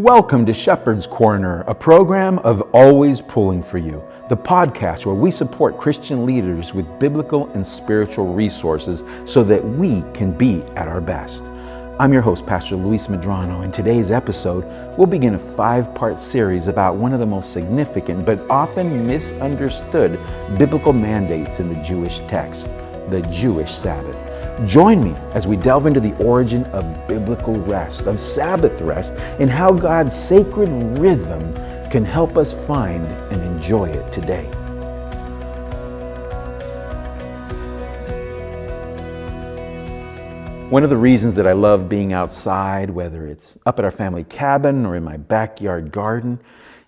Welcome to Shepherd's Corner, a program of Always Pulling for You, the podcast where we support Christian leaders with biblical and spiritual resources so that we can be at our best. I'm your host, Pastor Luis Medrano. In today's episode, we'll begin a 5-part series about one of the most significant but often misunderstood biblical mandates in the Jewish text, the Jewish Sabbath. Join me as we delve into the origin of biblical rest, of Sabbath rest, and how God's sacred rhythm can help us find and enjoy it today. One of the reasons that I love being outside, whether it's up at our family cabin or in my backyard garden,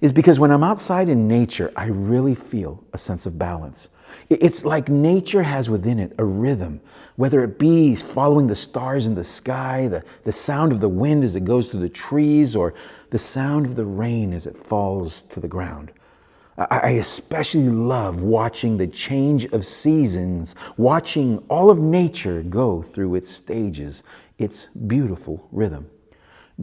is because when I'm outside in nature, I really feel a sense of balance. It's like nature has within it a rhythm, whether it be following the stars in the sky, the sound of the wind as it goes through the trees, or the sound of the rain as it falls to the ground. I especially love watching the change of seasons, watching all of nature go through its stages, its beautiful rhythm.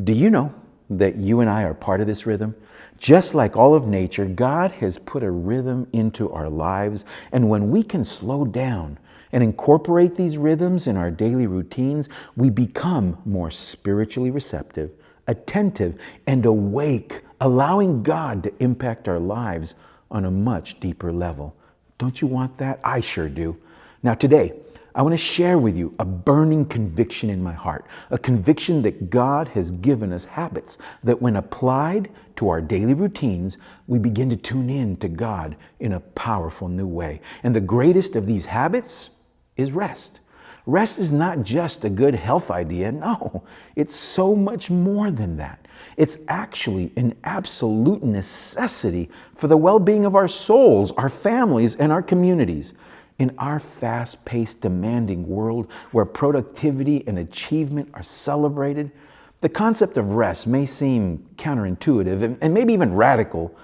Do you know that you and I are part of this rhythm? Just like all of nature, God has put a rhythm into our lives, and when we can slow down and incorporate these rhythms in our daily routines, we become more spiritually receptive, attentive, and awake, allowing God to impact our lives on a much deeper level. Don't you want that? I sure do. Now today, I want to share with you a burning conviction in my heart, a conviction that God has given us habits that when applied to our daily routines, we begin to tune in to God in a powerful new way. And the greatest of these habits is rest. Rest is not just a good health idea. No, it's so much more than that. It's actually an absolute necessity for the well-being of our souls, our families, and our communities. In our fast-paced, demanding world where productivity and achievement are celebrated, the concept of rest may seem counterintuitive and maybe even radical,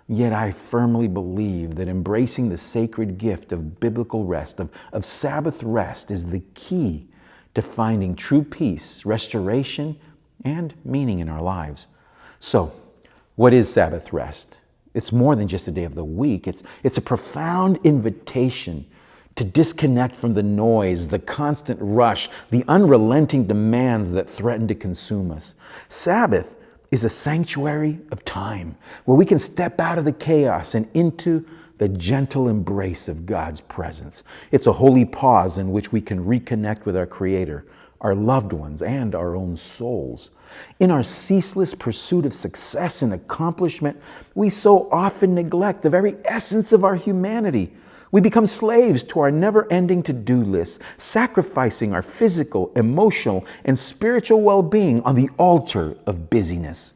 yet I firmly believe that embracing the sacred gift of biblical rest, of Sabbath rest, is the key to finding true peace, restoration, and meaning in our lives. So, what is Sabbath rest? It's more than just a day of the week. It's a profound invitation to disconnect from the noise, the constant rush, the unrelenting demands that threaten to consume us. Sabbath is a sanctuary of time where we can step out of the chaos and into the gentle embrace of God's presence. It's a holy pause in which we can reconnect with our Creator, our loved ones, and our own souls. In our ceaseless pursuit of success and accomplishment, we so often neglect the very essence of our humanity. We become slaves to our never-ending to-do lists, sacrificing our physical, emotional, and spiritual well-being on the altar of busyness.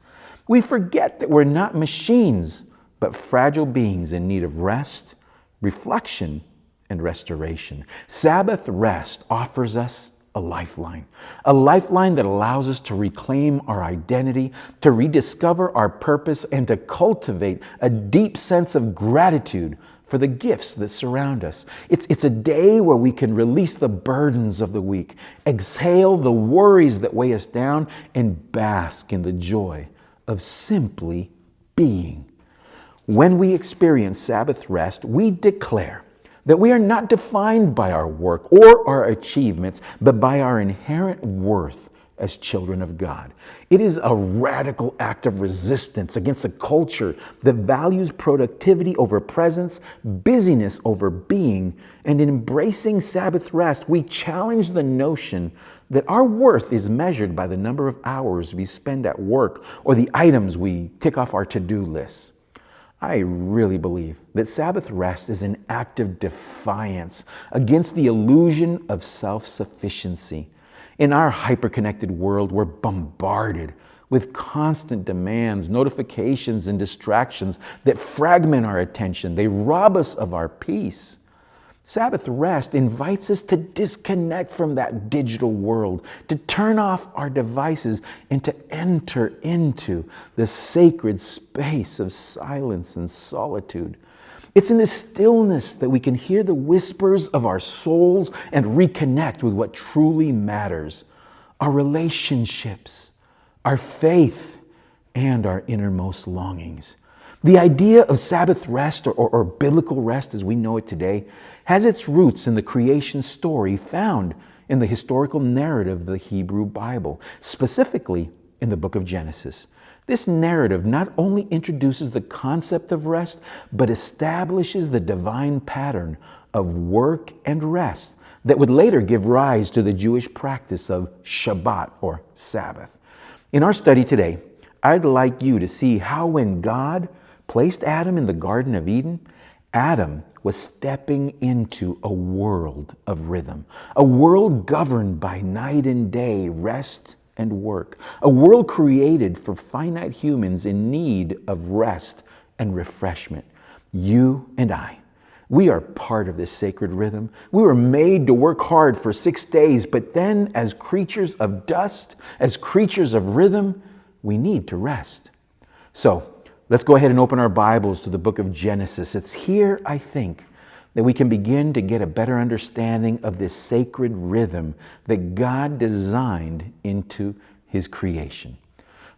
We forget that we're not machines, but fragile beings in need of rest, reflection, and restoration. Sabbath rest offers us a lifeline that allows us to reclaim our identity, to rediscover our purpose, and to cultivate a deep sense of gratitude for the gifts that surround us. It's a day where we can release the burdens of the week, exhale the worries that weigh us down, and bask in the joy of simply being. When we experience Sabbath rest, we declare that we are not defined by our work or our achievements, but by our inherent worth as children of God. It is a radical act of resistance against a culture that values productivity over presence, busyness over being, and in embracing Sabbath rest, we challenge the notion that our worth is measured by the number of hours we spend at work or the items we tick off our to-do lists. I really believe that Sabbath rest is an act of defiance against the illusion of self-sufficiency. In our hyper-connected world, we're bombarded with constant demands, notifications, and distractions that fragment our attention. They rob us of our peace. Sabbath rest invites us to disconnect from that digital world, to turn off our devices, and to enter into the sacred space of silence and solitude. It's in the stillness that we can hear the whispers of our souls and reconnect with what truly matters: our relationships, our faith, and our innermost longings. The idea of Sabbath rest or biblical rest as we know it today has its roots in the creation story found in the historical narrative of the Hebrew Bible, specifically in the book of Genesis. This narrative not only introduces the concept of rest, but establishes the divine pattern of work and rest that would later give rise to the Jewish practice of Shabbat or Sabbath. In our study today, I'd like you to see how when God placed Adam in the Garden of Eden, Adam was stepping into a world of rhythm, a world governed by night and day, rest and work, a world created for finite humans in need of rest and refreshment. You and I, we are part of this sacred rhythm. We were made to work hard for 6 days, but then as creatures of dust, as creatures of rhythm, we need to rest. So let's go ahead and open our Bibles to the book of Genesis. It's here, I think, that we can begin to get a better understanding of this sacred rhythm that God designed into His creation.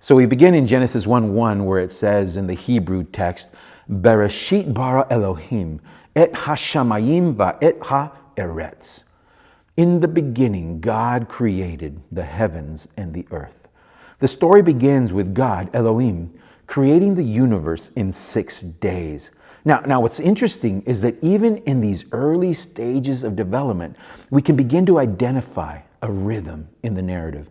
So we begin in Genesis 1:1 where it says in the Hebrew text, Bereshit bara Elohim et hashamayim va et ha'eretz. In the beginning, God created the heavens and the earth. The story begins with God, Elohim, creating the universe in 6 days. Now, what's interesting is that even in these early stages of development, we can begin to identify a rhythm in the narrative.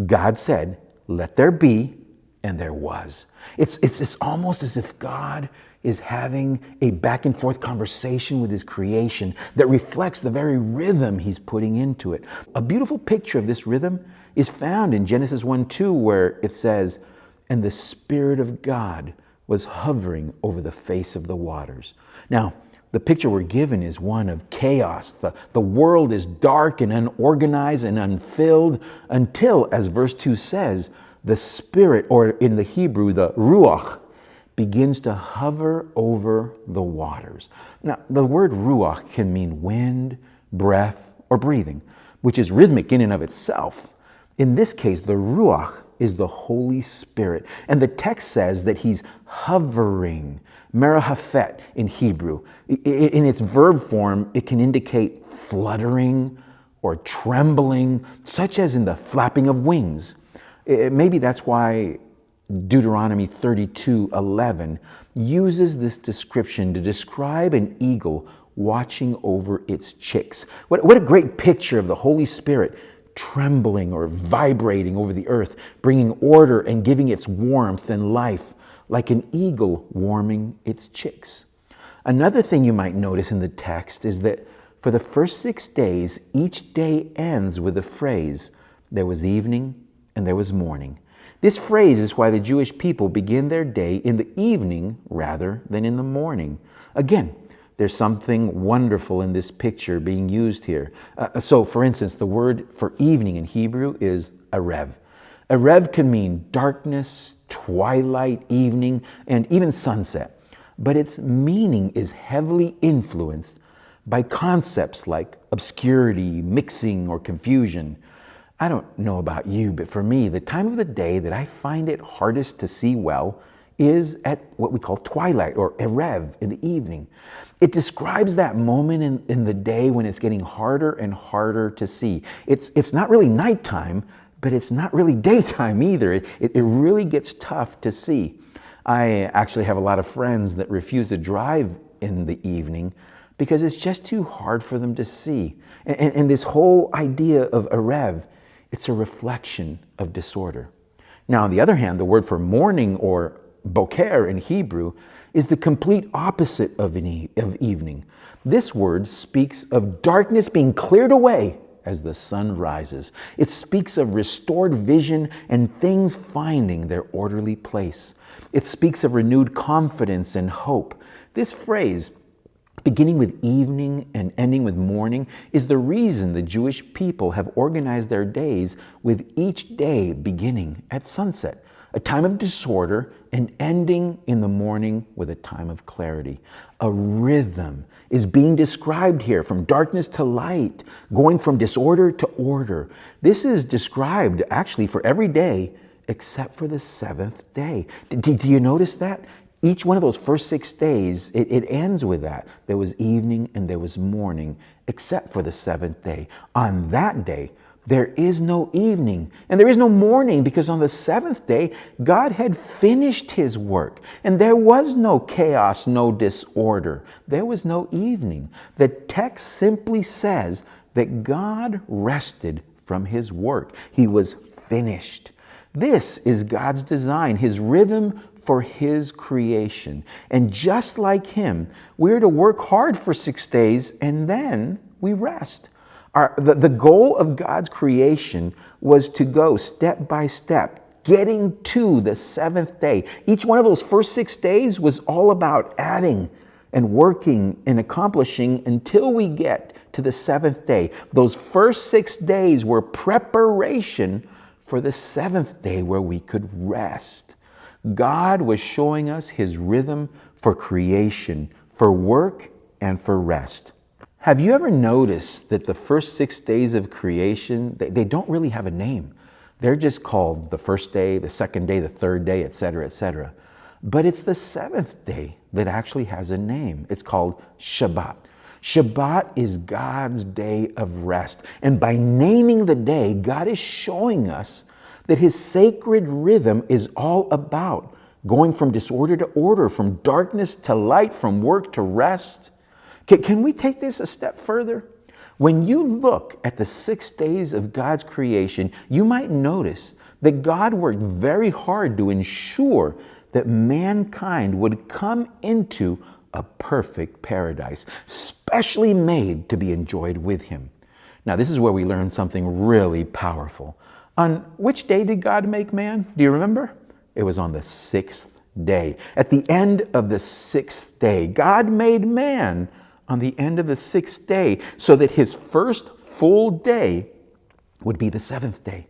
God said, "Let there be," and there was. It's almost as if God is having a back and forth conversation with His creation that reflects the very rhythm He's putting into it. A beautiful picture of this rhythm is found in Genesis 1:2 where it says, "And the Spirit of God was hovering over the face of the waters." Now, the picture we're given is one of chaos. The world is dark and unorganized and unfilled until, as verse 2 says, the Spirit, or in the Hebrew, the Ruach, begins to hover over the waters. Now, the word Ruach can mean wind, breath, or breathing, which is rhythmic in and of itself. In this case, the Ruach is the Holy Spirit. And the text says that He's hovering, merahafet in Hebrew. In its verb form, it can indicate fluttering or trembling, such as in the flapping of wings. Maybe that's why Deuteronomy 32:11 uses this description to describe an eagle watching over its chicks. What a great picture of the Holy Spirit trembling or vibrating over the earth, bringing order and giving its warmth and life, like an eagle warming its chicks. Another thing you might notice in the text is that for the first 6 days, each day ends with the phrase, "There was evening and there was morning." This phrase is why the Jewish people begin their day in the evening rather than in the morning. Again, there's something wonderful in this picture being used here. So, for instance, the word for evening in Hebrew is arev. Arev can mean darkness, twilight, evening, and even sunset. But its meaning is heavily influenced by concepts like obscurity, mixing, or confusion. I don't know about you, but for me, the time of the day that I find it hardest to see well is at what we call twilight or erev in the evening. It describes that moment in the day when it's getting harder and harder to see. It's not really nighttime, but it's not really daytime either. It really gets tough to see. I actually have a lot of friends that refuse to drive in the evening because it's just too hard for them to see. And this whole idea of erev, it's a reflection of disorder. Now, on the other hand, the word for morning or boker in Hebrew is the complete opposite of evening. This word speaks of darkness being cleared away as the sun rises. It speaks of restored vision and things finding their orderly place. It speaks of renewed confidence and hope. This phrase, beginning with evening and ending with morning, is the reason the Jewish people have organized their days with each day beginning at sunset, a time of disorder, and ending in the morning with a time of clarity. A rhythm is being described here, from darkness to light, going from disorder to order. This is described actually for every day except for the seventh day. Do you notice that? Each one of those first 6 days, it ends with that. There was evening and there was morning, except for the seventh day. On that day, there is no evening and there is no morning, because on the seventh day, God had finished his work and there was no chaos, no disorder. There was no evening. The text simply says that God rested from his work. He was finished. This is God's design, his rhythm for his creation. And just like him, we're to work hard for 6 days and then we rest. The goal of God's creation was to go step by step, getting to the seventh day. Each one of those first 6 days was all about adding and working and accomplishing until we get to the seventh day. Those first 6 days were preparation for the seventh day where we could rest. God was showing us his rhythm for creation, for work, and for rest. Have you ever noticed that the first 6 days of creation, they don't really have a name? They're just called the first day, the second day, the third day, etc., etc. But it's the seventh day that actually has a name. It's called Shabbat. Shabbat is God's day of rest. And by naming the day, God is showing us that his sacred rhythm is all about going from disorder to order, from darkness to light, from work to rest. Can we take this a step further? When you look at the 6 days of God's creation, you might notice that God worked very hard to ensure that mankind would come into a perfect paradise, specially made to be enjoyed with him. Now, this is where we learn something really powerful. On which day did God make man? Do you remember? It was on the 6th day. At the end of the 6th day, God made man on the end of the 6th day so that his first full day would be the 7th day.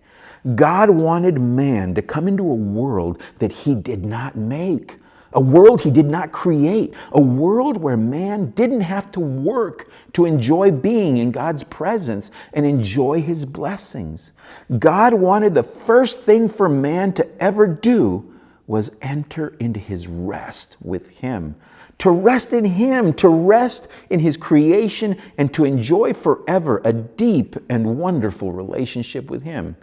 God wanted man to come into a world that he did not make, a world he did not create, a world where man didn't have to work to enjoy being in God's presence and enjoy his blessings. God wanted the first thing for man to ever do was enter into his rest with him, to rest in him, to rest in his creation, and to enjoy forever a deep and wonderful relationship with him.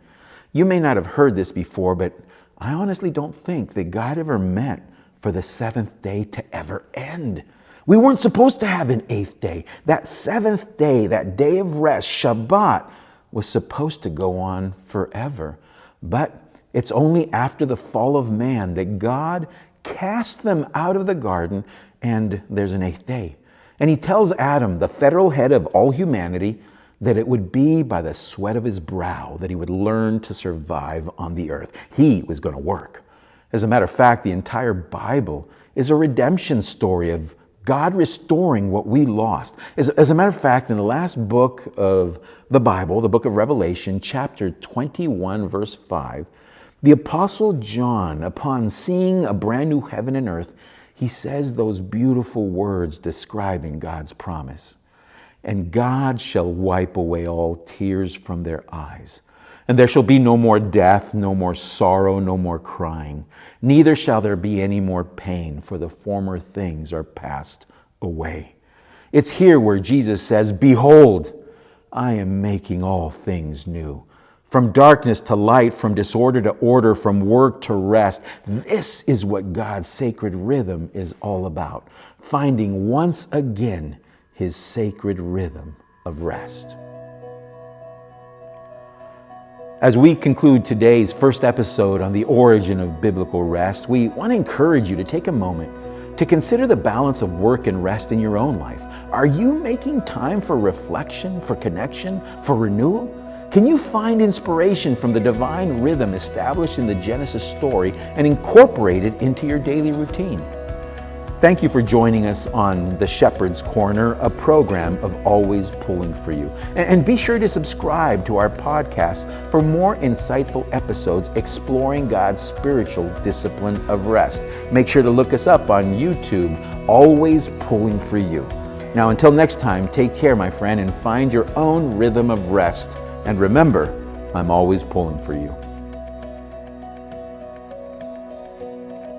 You may not have heard this before, but I honestly don't think that God ever meant for the 7th day to ever end. We weren't supposed to have an 8th day. That 7th day, that day of rest, Shabbat, was supposed to go on forever. But it's only after the fall of man that God cast them out of the garden, and there's an 8th day. And he tells Adam, the federal head of all humanity, that it would be by the sweat of his brow that he would learn to survive on the earth. He was going to work. As a matter of fact, the entire Bible is a redemption story of God restoring what we lost. As a matter of fact, in the last book of the Bible, the book of Revelation, chapter 21, verse 5, the Apostle John, upon seeing a brand new heaven and earth, he says those beautiful words describing God's promise. And God shall wipe away all tears from their eyes. And there shall be no more death, no more sorrow, no more crying. Neither shall there be any more pain, for the former things are passed away. It's here where Jesus says, "Behold, I am making all things new." From darkness to light, from disorder to order, from work to rest. This is what God's sacred rhythm is all about. Finding once again his sacred rhythm of rest. As we conclude today's first episode on the origin of biblical rest, we want to encourage you to take a moment to consider the balance of work and rest in your own life. Are you making time for reflection, for connection, for renewal? Can you find inspiration from the divine rhythm established in the Genesis story and incorporate it into your daily routine? Thank you for joining us on The Shepherd's Corner, a program of Always Pulling for You. And be sure to subscribe to our podcast for more insightful episodes exploring God's spiritual discipline of rest. Make sure to look us up on YouTube, Always Pulling for You. Now, until next time, take care, my friend, and find your own rhythm of rest. And remember, I'm always pulling for you.